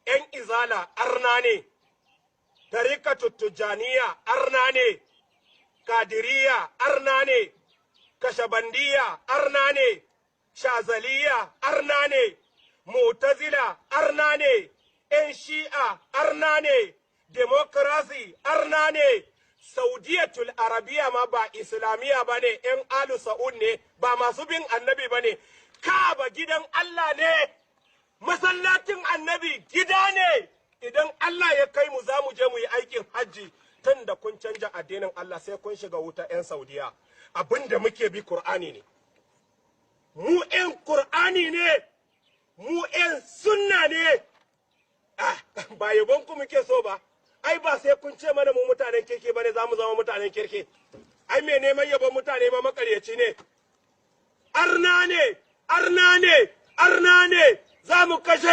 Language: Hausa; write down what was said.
‘yan izala arna ne, tarikatu tujaniya arna ne, kadiriya arna ne, kashabandiya arna ne, shazaliya arna ne, mutazila arna ne, ‘yan shi'a arna ne, demokrasi arna ne, saudiyatul arabiya ma ba islamiyya ba ne, ‘yan alu sa'ud ne, ba masu bin annabi ba ne, Ka'aba gidan Allah ne, masallacin annabi gida ne, idan Allah ya kai mu za mu je mu yi aikin hajji tun da kun canja addinin Allah sai kun shiga wuta 'yan Saudiya. Abin da muke bi Kur'ani ne. Mu 'yan Kur'ani ne, mu 'yan sunna ne. Ba yabon ku muke so ba, ai ba sai kun ce mana mu mutanen kirki ba ne za mu zama mutanen kirki. Ai me neman yabon mutane ma makaryaci ne. Arna ne, arna ne, arna ne, za mu kashe